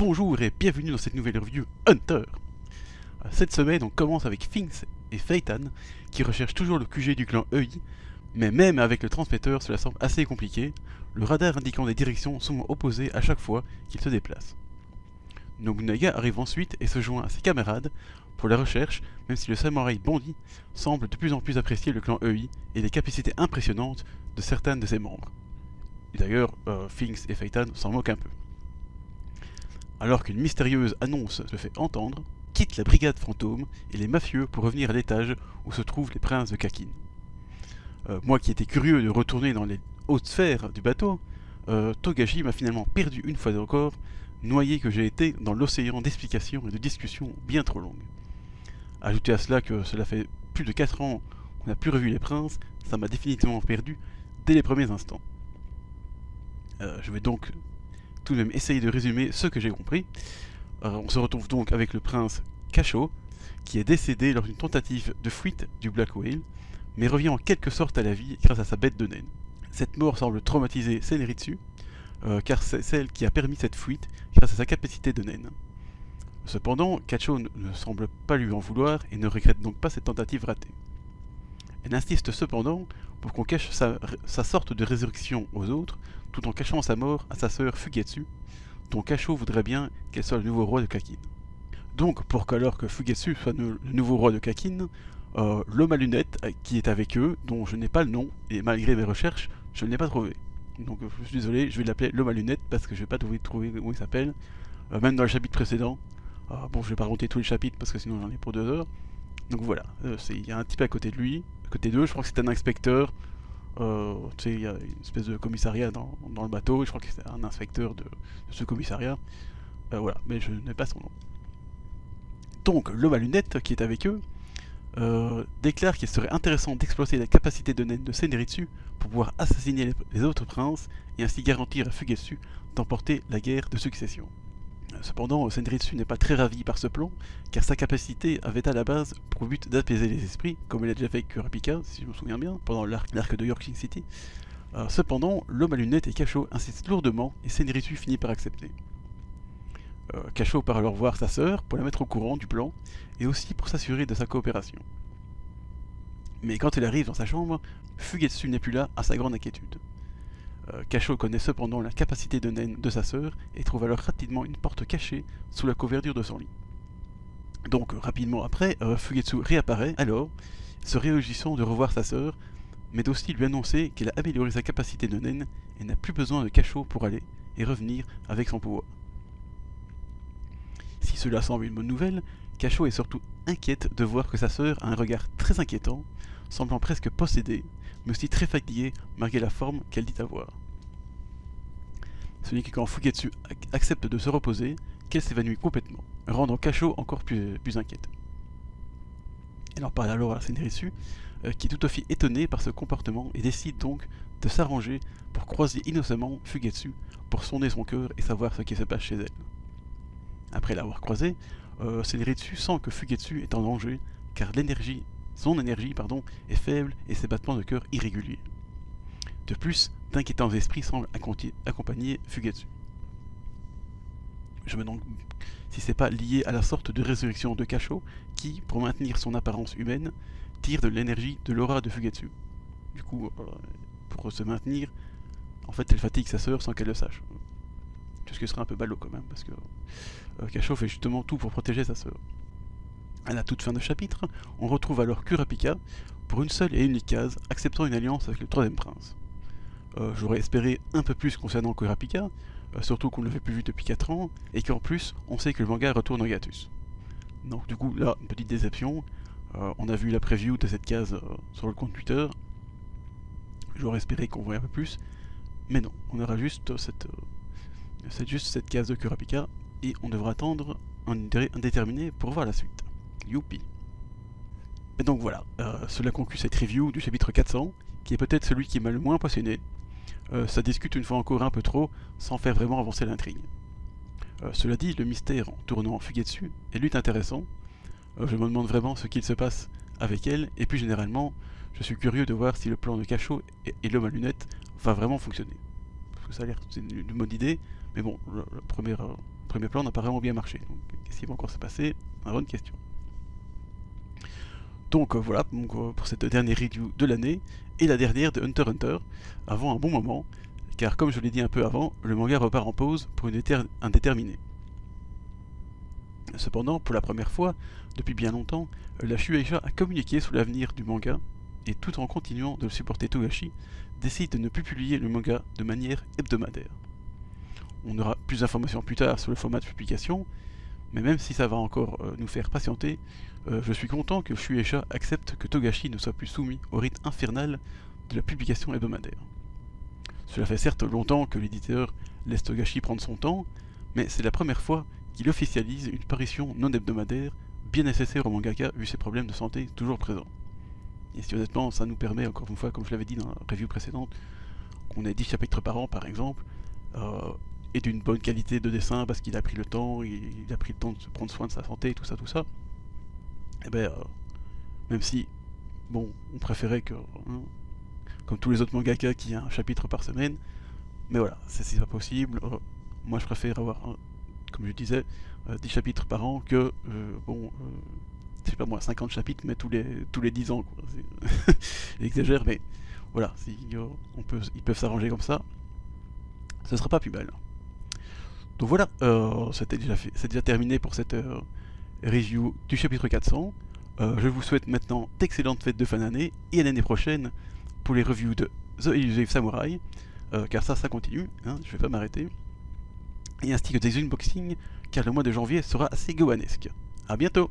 Bonjour et bienvenue dans cette nouvelle review Hunter. Cette semaine on commence avec Finks et Phaeton qui recherchent toujours le QG du clan EI, mais même avec le transmetteur cela semble assez compliqué, le radar indiquant des directions souvent opposées à chaque fois qu'ils se déplacent. Nobunaga arrive ensuite et se joint à ses camarades pour la recherche, même si le samouraï bandit semble de plus en plus apprécier le clan EI et les capacités impressionnantes de certains de ses membres. Et d'ailleurs, Finks et Phaeton s'en moquent un peu. Alors qu'une mystérieuse annonce se fait entendre, quitte la brigade fantôme et les mafieux pour revenir à l'étage où se trouvent les princes de Kakin. Moi qui étais curieux de retourner dans les hautes sphères du bateau, Togashi m'a finalement perdu une fois encore, noyé que j'ai été dans l'océan d'explications et de discussions bien trop longues. Ajoutez à cela que cela fait plus de 4 ans qu'on n'a plus revu les princes, ça m'a définitivement perdu dès les premiers instants. Je vais donc tout de même essayer de résumer ce que j'ai compris. On se retrouve donc avec le prince Kasho, qui est décédé lors d'une tentative de fuite du Black Whale, mais revient en quelque sorte à la vie grâce à sa bête de naine. Cette mort semble traumatiser Senritsu, car c'est celle qui a permis cette fuite grâce à sa capacité de naine. Cependant, Kasho ne semble pas lui en vouloir et ne regrette donc pas cette tentative ratée. Elle insiste cependant pour qu'on cache sa sorte de résurrection aux autres, tout en cachant sa mort à sa sœur Fugetsu, dont Kasho voudrait bien qu'elle soit le nouveau roi de Kakin. Donc, pour qu'alors que Fugetsu soit le nouveau roi de Kakin, l'homme à lunettes qui est avec eux, dont je n'ai pas le nom, et malgré mes recherches, je ne l'ai pas trouvé. Donc je suis désolé, je vais l'appeler l'homme à lunettes parce que je vais pas trouver où il s'appelle, même dans le chapitre précédent. Bon, je vais pas raconter tous les chapitres parce que sinon j'en ai pour 2 heures. Donc voilà, il y a un type à côté de lui, à côté d'eux, je crois que c'est un inspecteur. Tu sais, il y a une espèce de commissariat dans le bateau, je crois que c'est un inspecteur de ce commissariat. Voilà, mais je n'ai pas son nom. Donc, l'homme à lunettes qui est avec eux déclare qu'il serait intéressant d'exploiter la capacité de naine de Senritsu pour pouvoir assassiner les autres princes et ainsi garantir à Fugetsu d'emporter la guerre de succession. Cependant, Senritsu n'est pas très ravi par ce plan, car sa capacité avait à la base pour but d'apaiser les esprits, comme il a déjà fait avec Kurapika, si je me souviens bien, pendant l'arc de York City. Cependant, l'homme à lunettes et Kasho insistent lourdement, et Senritsu finit par accepter. Kasho part alors voir sa sœur pour la mettre au courant du plan, et aussi pour s'assurer de sa coopération. Mais quand elle arrive dans sa chambre, Fugetsu n'est plus là à sa grande inquiétude. Kasho connaît cependant la capacité de naine de sa sœur et trouve alors rapidement une porte cachée sous la couverture de son lit. Donc rapidement après, Fugetsu réapparaît alors, se réjouissant de revoir sa sœur, mais d'aussi lui annoncer qu'elle a amélioré sa capacité de naine et n'a plus besoin de Kasho pour aller et revenir avec son pouvoir. Si cela semble une bonne nouvelle, Kasho est surtout inquiète de voir que sa sœur a un regard très inquiétant, semblant presque possédée, mais aussi très fatiguée malgré la forme qu'elle dit avoir. Ce n'est que quand Fugetsu accepte de se reposer qu'elle s'évanouit complètement, rendant Kasho encore plus inquiète. Elle en parle alors à Senritsu, qui est tout à fait étonné par ce comportement et décide donc de s'arranger pour croiser innocemment Fugetsu pour sonder son cœur et savoir ce qui se passe chez elle. Après l'avoir croisé, Senritsu sent que Fugetsu est en danger car son énergie est faible et ses battements de cœur irréguliers. De plus, d'inquiétants esprits semblent accompagner Fugetsu. Je me demande si c'est pas lié à la sorte de résurrection de Kasho qui, pour maintenir son apparence humaine, tire de l'énergie de l'aura de Fugetsu. Du coup, pour se maintenir, en fait elle fatigue sa sœur sans qu'elle le sache. Ce qui serait un peu ballot quand même, parce que Kasho fait justement tout pour protéger sa sœur. À la toute fin de chapitre, on retrouve alors Kurapika pour une seule et unique case, acceptant une alliance avec le troisième prince. J'aurais espéré un peu plus concernant Kurapika, surtout qu'on ne l'avait plus vu depuis 4 ans, et qu'en plus, on sait que le manga retourne au hiatus. Donc du coup, là, une petite déception. On a vu la preview de cette case sur le compte Twitter. J'aurais espéré qu'on voit un peu plus, mais non, on aura juste cette case de Kurapika, et on devra attendre un indéterminé pour voir la suite. Youpi. Et donc voilà, cela conclut cette review du chapitre 400, qui est peut-être celui qui m'a le moins passionné. Ça discute une fois encore un peu trop, sans faire vraiment avancer l'intrigue. Cela dit, le mystère entourant Fugetsu est lutte intéressant. Je me demande vraiment ce qu'il se passe avec elle, et plus généralement, je suis curieux de voir si le plan de Kasho et l'homme à lunettes va vraiment fonctionner. Parce que ça a l'air c'est une bonne idée, mais bon, la premier plan n'a pas vraiment bien marché. Donc qu'est-ce qui va encore se passer? Une bonne question. Donc voilà pour cette dernière review de l'année, et la dernière de Hunter x Hunter, avant un bon moment, car comme je l'ai dit un peu avant, le manga repart en pause pour une indéterminée. Cependant, pour la première fois, depuis bien longtemps, la Shueisha a communiqué sur l'avenir du manga, et tout en continuant de le supporter Togashi, décide de ne plus publier le manga de manière hebdomadaire. On aura plus d'informations plus tard sur le format de publication, mais même si ça va encore nous faire patienter, je suis content que Shueisha accepte que Togashi ne soit plus soumis au rythme infernal de la publication hebdomadaire. Cela fait certes longtemps que l'éditeur laisse Togashi prendre son temps, mais c'est la première fois qu'il officialise une parution non hebdomadaire, bien nécessaire au mangaka vu ses problèmes de santé toujours présents. Et si honnêtement ça nous permet, encore une fois, comme je l'avais dit dans la review précédente, qu'on ait 10 chapitres par an par exemple, et d'une bonne qualité de dessin parce qu'il a pris le temps, il a pris le temps de se prendre soin de sa santé, tout ça, et ben, même si, bon, on préférait que, comme tous les autres mangaka qui a un chapitre par semaine, mais voilà, c'est pas possible. Moi je préfère avoir, comme je disais, 10 chapitres par an que, je sais pas moi, 50 chapitres, mais tous les 10 ans, quoi. J'exagère, mais voilà, si, ils peuvent s'arranger comme ça, ce sera pas plus mal. Donc voilà, c'est déjà terminé pour cette review du chapitre 400. Je vous souhaite maintenant d'excellentes fêtes de fin d'année, et à l'année prochaine pour les reviews de The Elusive Samurai, car ça continue, hein, je vais pas m'arrêter, et ainsi que des unboxings, car le mois de janvier sera assez goanesque. A bientôt!